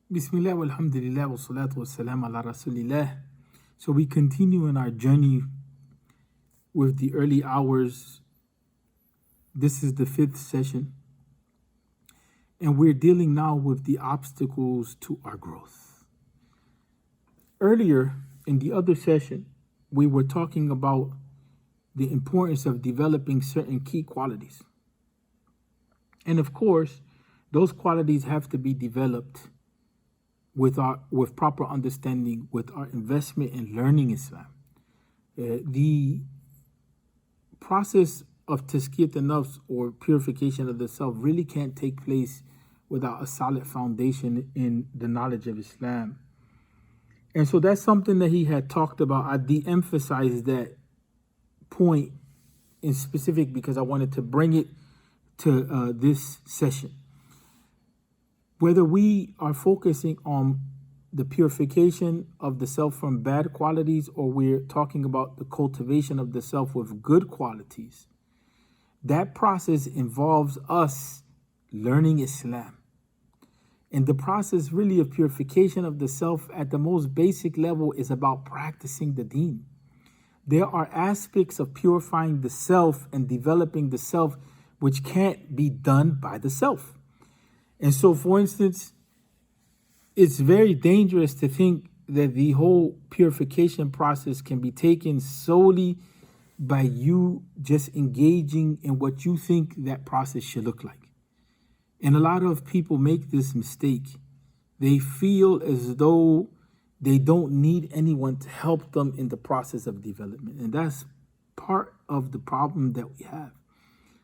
Bismillah walhamdulillah wa salatu wa salam ala rasulillah. So we continue in our journey with the early hours. This is the 5th session. And we're dealing now with the obstacles to our growth. Earlier in the other session, we were talking about the importance of developing certain key qualities. And of course, those qualities have to be developed with proper understanding, with our investment in learning Islam. The process of tazkiyat an-nafs, or purification of the self, really can't take place without a solid foundation in the knowledge of Islam. And so that's something that he had talked about. I de-emphasized that point in specific because I wanted to bring it to this session. Whether we are focusing on the purification of the self from bad qualities, or we're talking about the cultivation of the self with good qualities, that process involves us learning Islam. And the process really of purification of the self at the most basic level is about practicing the deen. There are aspects of purifying the self and developing the self which can't be done by the self. And so, for instance, it's very dangerous to think that the whole purification process can be taken solely by you just engaging in what you think that process should look like. And a lot of people make this mistake. They feel as though they don't need anyone to help them in the process of development. And that's part of the problem that we have.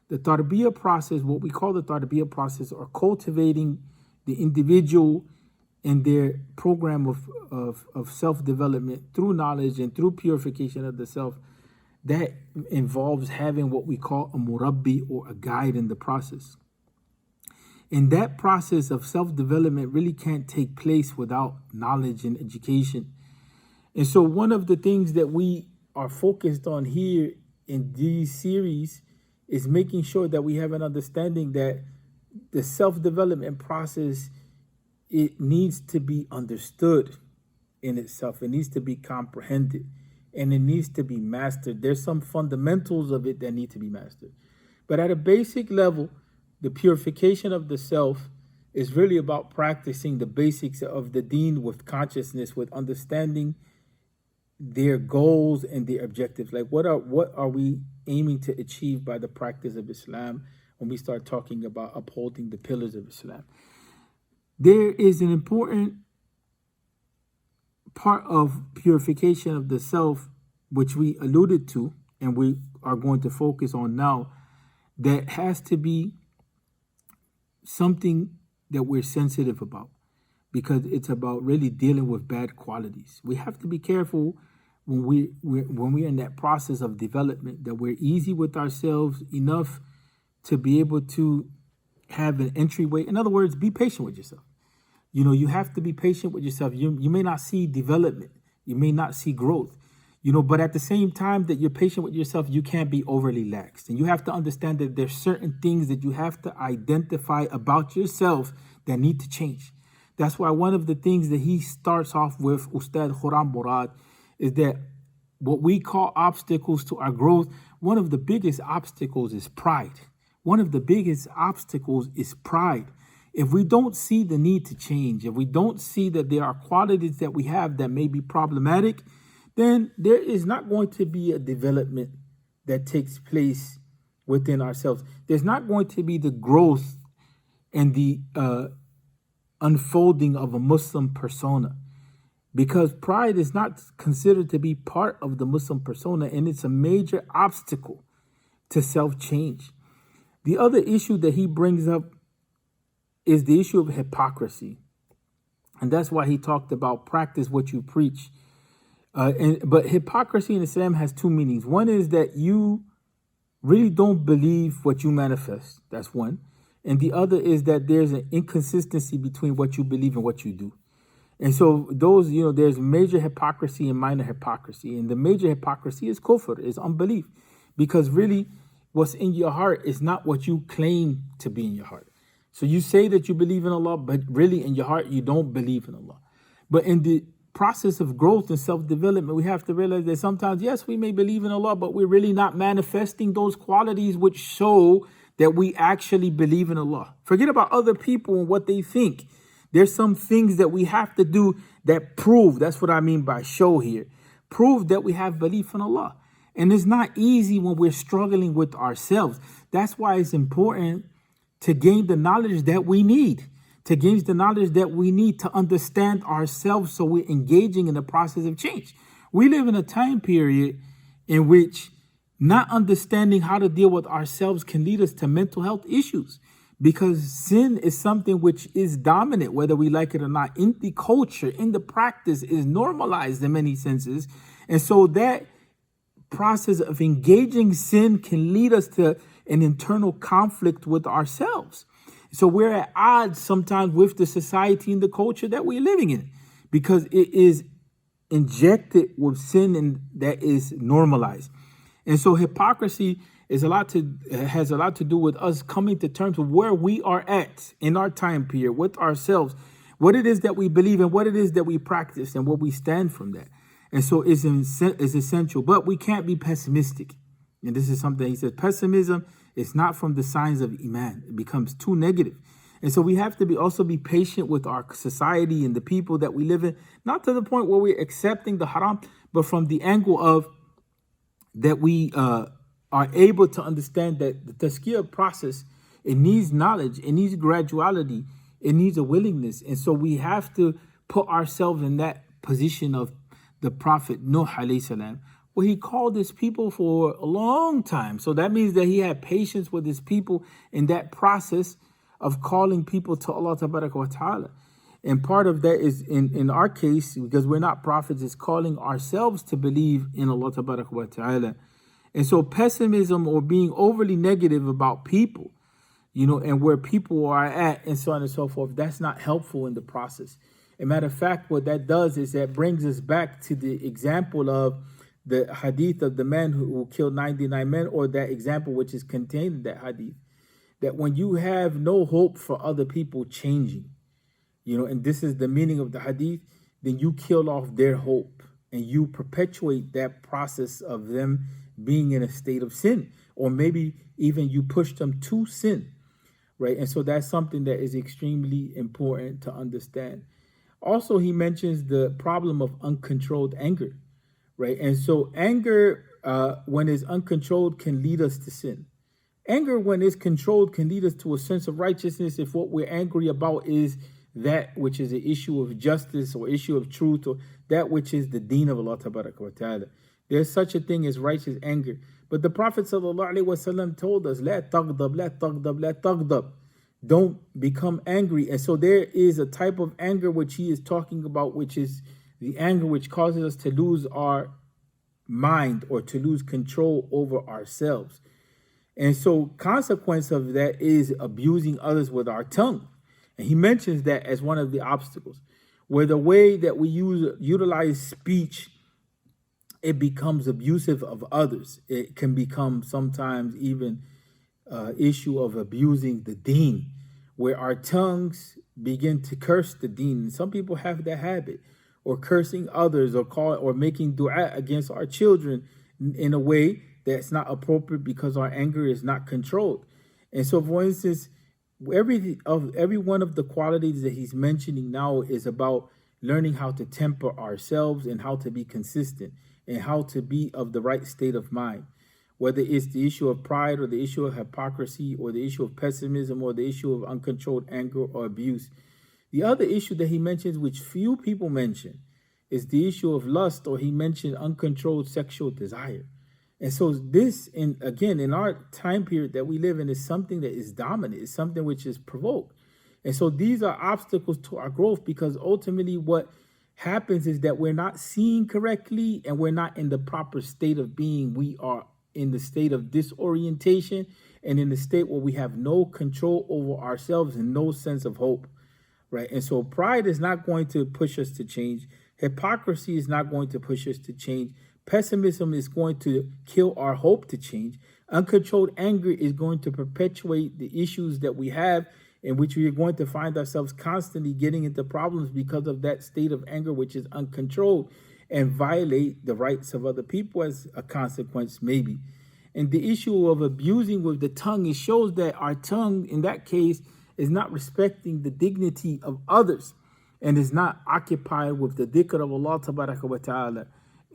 The tarbiyah process, what we call the tarbiyah process, or cultivating the individual in their program of self-development through knowledge and through purification of the self, that involves having what we call a murabbi, or a guide in the process. And that process of self-development really can't take place without knowledge and education. And so one of the things that we are focused on here in these series is making sure that we have an understanding that the self-development process, it needs to be understood in itself. It needs to be comprehended, and it needs to be mastered. There's some fundamentals of it that need to be mastered. But at a basic level, the purification of the self is really about practicing the basics of the deen with consciousness, with understanding their goals and their objectives. Like what are we aiming to achieve by the practice of Islam when we start talking about upholding the pillars of Islam? There is an important part of purification of the self, which we alluded to and we are going to focus on now, that has to be something that we're sensitive about, because it's about really dealing with bad qualities. We have to be careful when we're in that process of development, that we're easy with ourselves enough to be able to have an entryway. In other words, be patient with yourself. You know, you have to be patient with yourself. You may not see development, you may not see growth, but at the same time that you're patient with yourself, you can't be overly lax. And you have to understand that there's certain things that you have to identify about yourself that need to change. That's why one of the things that he starts off with, Ustad Khurram Murad, is that what we call obstacles to our growth, one of the biggest obstacles is pride. One of the biggest obstacles is pride. If we don't see the need to change, if we don't see that there are qualities that we have that may be problematic, then there is not going to be a development that takes place within ourselves. There's not going to be the growth and the unfolding of a Muslim persona, because pride is not considered to be part of the Muslim persona, and it's a major obstacle to self-change. The other issue that he brings up is the issue of hypocrisy. And that's why he talked about practice what you preach. But hypocrisy in Islam has two meanings. One is that you really don't believe what you manifest. That's one. And the other is that there's an inconsistency between what you believe and what you do. And so those, there's major hypocrisy and minor hypocrisy. And the major hypocrisy is kufr, is unbelief. Because really what's in your heart is not what you claim to be in your heart. So you say that you believe in Allah, but really in your heart, you don't believe in Allah. But in the process of growth and self-development, we have to realize that sometimes, yes, we may believe in Allah, but we're really not manifesting those qualities which show that we actually believe in Allah. Forget about other people and what they think. There's some things that we have to do that prove, that's what I mean by show here, prove that we have belief in Allah. And it's not easy when we're struggling with ourselves. That's why it's important to gain the knowledge that we need. To gain the knowledge that we need to understand ourselves so we're engaging in the process of change. We live in a time period in which not understanding how to deal with ourselves can lead us to mental health issues, because sin is something which is dominant, whether we like it or not, in the culture, in the practice, is normalized in many senses. And so that process of engaging sin can lead us to an internal conflict with ourselves. So we're at odds sometimes with the society and the culture that we're living in, because it is injected with sin and that is normalized. And so hypocrisy has a lot to do with us coming to terms with where we are at in our time period with ourselves, what it is that we believe and what it is that we practice and what we stand from that. And so it's essential, but we can't be pessimistic. And this is something he says, pessimism is not from the signs of Iman. It becomes too negative. And so we have to also be patient with our society and the people that we live in, not to the point where we're accepting the haram, but from the angle of that we are able to understand that the tazkiyah process, it needs knowledge, it needs graduality, it needs a willingness. And so we have to put ourselves in that position of the Prophet Nuh alayhi salam, where he called his people for a long time. So that means that he had patience with his people in that process of calling people to Allah tabaraka wa ta'ala. And part of that is, in our case, because we're not prophets, is calling ourselves to believe in Allah tabaraka wa ta'ala. And so pessimism or being overly negative about people, and where people are at and so on and so forth, that's not helpful in the process. As a matter of fact, what that does is that brings us back to the example of the hadith of the man who killed 99 men, or that example which is contained in that hadith, that when you have no hope for other people changing, and this is the meaning of the hadith, then you kill off their hope and you perpetuate that process of them being in a state of sin, or maybe even you push them to sin, right? And so that's something that is extremely important to understand. Also, he mentions the problem of uncontrolled anger, right? And so anger, when it's uncontrolled, can lead us to sin. Anger, when it's controlled, can lead us to a sense of righteousness if what we're angry about is that which is an issue of justice or issue of truth, or that which is the deen of Allah tabaraka wa ta'ala. There's such a thing as righteous anger. But the Prophet sallallahu alaihi wasallam told us, la taghdab, la taghdab, la taghdab. Don't become angry. And so there is a type of anger which he is talking about, which is the anger which causes us to lose our mind or to lose control over ourselves. And so consequence of that is abusing others with our tongue. And he mentions that as one of the obstacles, where the way that we utilize speech, it becomes abusive of others. It can become sometimes even issue of abusing the deen, where our tongues begin to curse the deen. And some people have that habit, or cursing others, or making dua against our children in a way that's not appropriate because our anger is not controlled. And so, for instance, every one of the qualities that he's mentioning now is about learning how to temper ourselves and how to be consistent and how to be of the right state of mind. Whether it's the issue of pride or the issue of hypocrisy or the issue of pessimism or the issue of uncontrolled anger or abuse. The other issue that he mentions, which few people mention, is the issue of lust, or he mentioned uncontrolled sexual desire. And so this, in our time period that we live in, is something that is dominant. It's something which is provoked. And so these are obstacles to our growth, because ultimately what happens is that we're not seeing correctly and we're not in the proper state of being. We are in the state of disorientation and in the state where we have no control over ourselves and no sense of hope, right? And so pride is not going to push us to change. Hypocrisy is not going to push us to change. Pessimism is going to kill our hope to change. Uncontrolled anger is going to perpetuate the issues that we have in which we are going to find ourselves constantly getting into problems because of that state of anger, which is uncontrolled, and violate the rights of other people as a consequence, maybe. And the issue of abusing with the tongue, it shows that our tongue, in that case, is not respecting the dignity of others and is not occupied with the dhikr of Allah tabaraka wa ta'ala.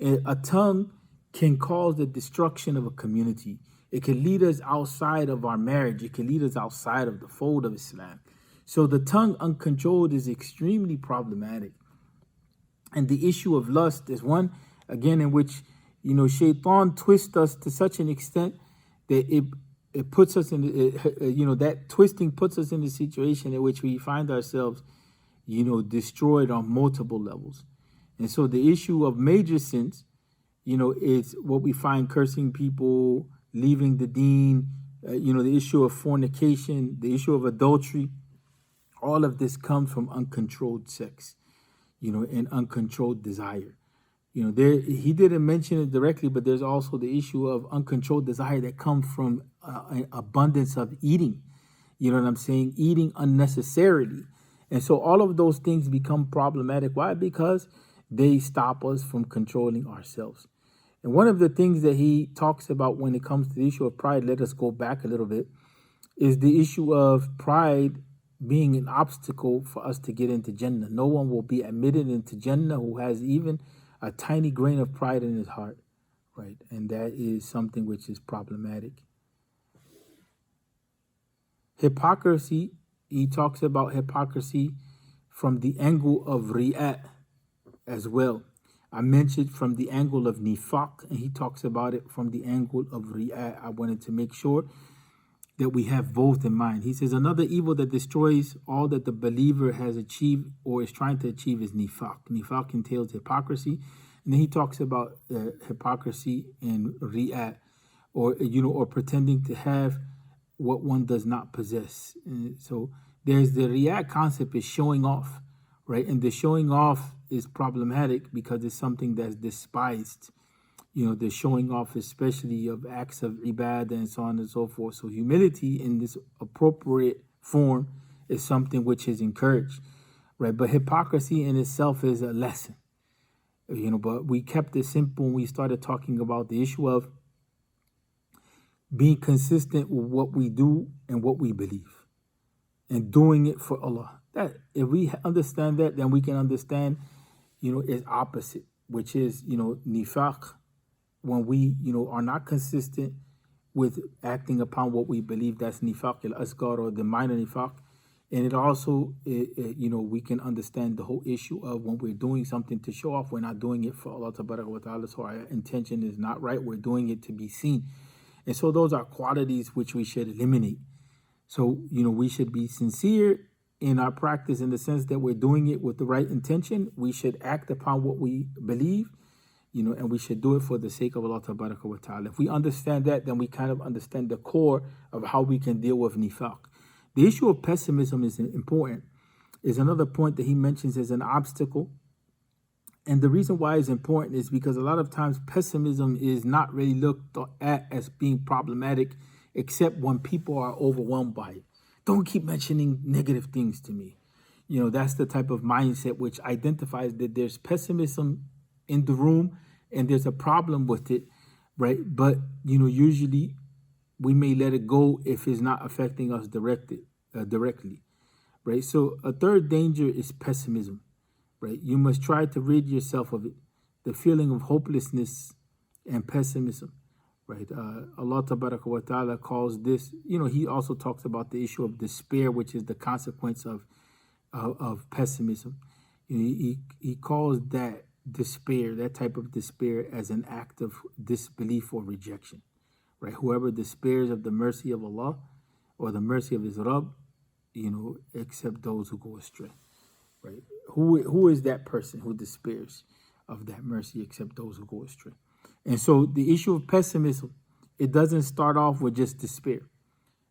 A tongue can cause the destruction of a community. It can lead us outside of our marriage. It can lead us outside of the fold of Islam. So the tongue uncontrolled is extremely problematic. And the issue of lust is one, again, in which, shaitan twists us to such an extent that it puts us in, that twisting puts us in the situation in which we find ourselves, destroyed on multiple levels. And so the issue of major sins, is what we find: cursing people, leaving the deen, the issue of fornication, the issue of adultery. All of this comes from uncontrolled sex, and uncontrolled desire. He didn't mention it directly, but there's also the issue of uncontrolled desire that comes from an abundance of eating. You know what I'm saying? Eating unnecessarily. And so all of those things become problematic. Why? Because they stop us from controlling ourselves. And one of the things that he talks about when it comes to the issue of pride, let us go back a little bit, is the issue of pride being an obstacle for us to get into Jannah. No one will be admitted into Jannah who has even a tiny grain of pride in his heart, right? And that is something which is problematic. Hypocrisy, he talks about hypocrisy from the angle of riyat as well. I mentioned from the angle of nifaq, and he talks about it from the angle of riyat. I wanted to make sure that we have both in mind. He says another evil that destroys all that the believer has achieved or is trying to achieve is nifaq. Nifaq entails hypocrisy. And then he talks about hypocrisy and riyat, or pretending to have what one does not possess. And so there's the riyat concept, is showing off, right? And the showing off is problematic because it's something that's despised. The showing off, especially of acts of ibadah and so on and so forth. So humility in this appropriate form is something which is encouraged, right? But hypocrisy in itself is a lesson, but we kept it simple when we started talking about the issue of being consistent with what we do and what we believe and doing it for Allah. That if we understand that, then we can understand, its opposite, which is, nifaq, when we, are not consistent with acting upon what we believe. That's nifaq al-asghar, or the minor nifaq. And it also, we can understand the whole issue of when we're doing something to show off, we're not doing it for Allah wa ta'ala, so our intention is not right. We're doing it to be seen. And so those are qualities which we should eliminate. So, we should be sincere in our practice in the sense that we're doing it with the right intention. We should act upon what we believe, and we should do it for the sake of Allah wa ta'ala. If we understand that, then we kind of understand the core of how we can deal with nifaq. The issue of pessimism is important, is another point that he mentions as an obstacle. And the reason why it's important is because a lot of times pessimism is not really looked at as being problematic, except when people are overwhelmed by it. Don't keep mentioning negative things to me. That's the type of mindset which identifies that there's pessimism in the room and there's a problem with it, right? But, usually we may let it go if it's not affecting us directly, right? So a third danger is pessimism, right? You must try to rid yourself of it, the feeling of hopelessness and pessimism, right? Allah wa ta'ala calls this, he also talks about the issue of despair, which is the consequence of pessimism. He calls that despair, that type of despair, as an act of disbelief or rejection, right? Whoever despairs of the mercy of Allah or the mercy of his Rabb, except those who go astray, right? Who is that person who despairs of that mercy except those who go astray? And so the issue of pessimism, it doesn't start off with just despair.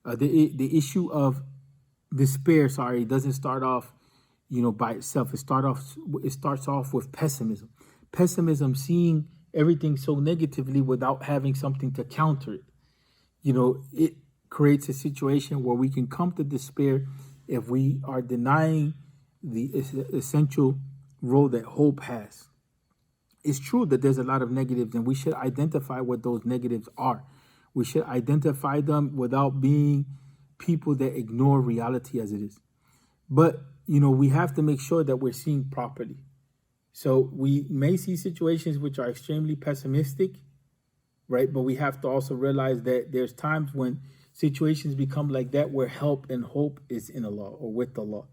The issue of despair, it doesn't start off, by itself. It starts off with pessimism. Pessimism, seeing everything so negatively without having something to counter it. It creates a situation where we can come to despair if we are denying the essential role that hope has. It's true that there's a lot of negatives, and we should identify what those negatives are. We should identify them without being people that ignore reality as it is. But, we have to make sure that we're seeing properly. So we may see situations which are extremely pessimistic, right? But we have to also realize that there's times when situations become like that where help and hope is in Allah or with Allah.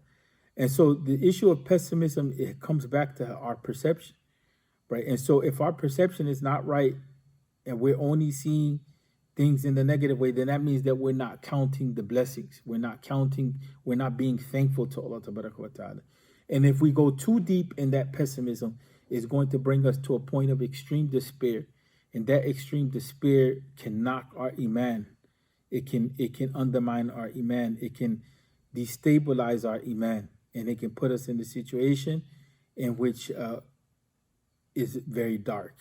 And so the issue of pessimism, it comes back to our perception, right? And so if our perception is not right and we're only seeing things in the negative way, then that means that we're not counting the blessings. We're not being thankful to Allah wa ta'ala. And if we go too deep in that pessimism, it's going to bring us to a point of extreme despair. And that extreme despair can knock our iman. It can undermine our iman. It can destabilize our iman. And it can put us in a situation in which is very dark.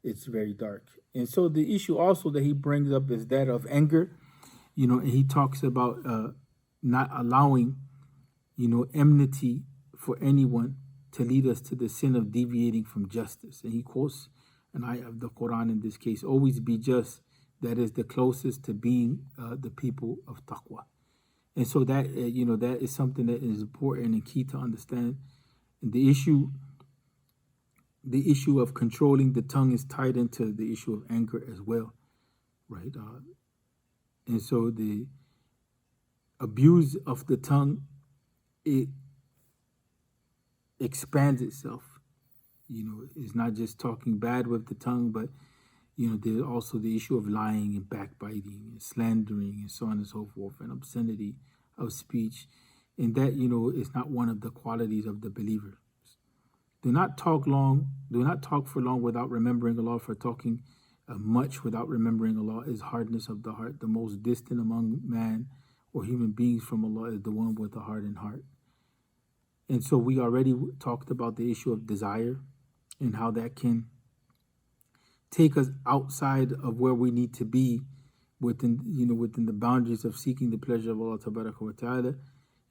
It's very dark. And so the issue also that he brings up is that of anger, and he talks about not allowing, enmity for anyone to lead us to the sin of deviating from justice. And he quotes an ayah of the Quran in this case, always be just, that is the closest to being the people of taqwa. And so that, that is something that is important and key to understand. And the issue of controlling the tongue is tied into the issue of anger as well, right? And so the abuse of the tongue, it expands itself. It's not just talking bad with the tongue, but there's also the issue of lying and backbiting and slandering and so on and so forth, and obscenity of speech. And that, is not one of the qualities of the believer. Do not talk for long without remembering Allah, for talking much without remembering Allah is hardness of the heart. The most distant among man or human beings from Allah is the one with a hardened heart. And so we already talked about the issue of desire and how that can take us outside of where we need to be within the boundaries of seeking the pleasure of Allah wa ta'ala.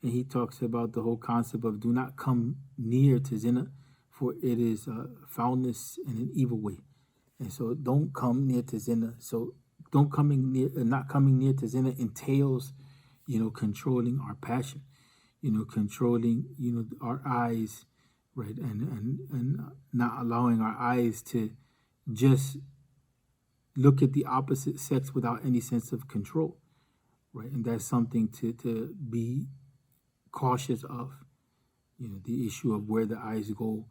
And he talks about the whole concept of do not come near to zina, for it is foulness and an evil way. And so don't come near to zina. So not coming near to zina entails, controlling our passion, controlling, our eyes, right? And not allowing our eyes to just look at the opposite sex without any sense of control, right? And that's something to be cautious of, the issue of where the eyes go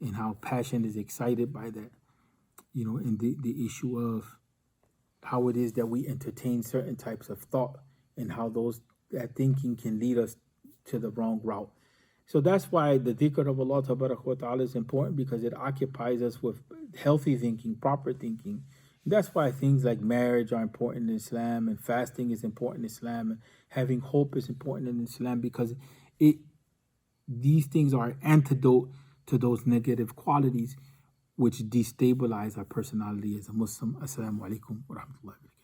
and how passion is excited by that, and the issue of how it is that we entertain certain types of thought and how that thinking can lead us to the wrong route. So that's why the dhikr of Allah wa ta'ala is important, because it occupies us with healthy thinking, proper thinking. That's why things like marriage are important in Islam, and fasting is important in Islam, and having hope is important in Islam, because these things are an antidote to those negative qualities which destabilize our personality as a Muslim. Assalamu Alaikum wa rahmatullahi wa barakatuh.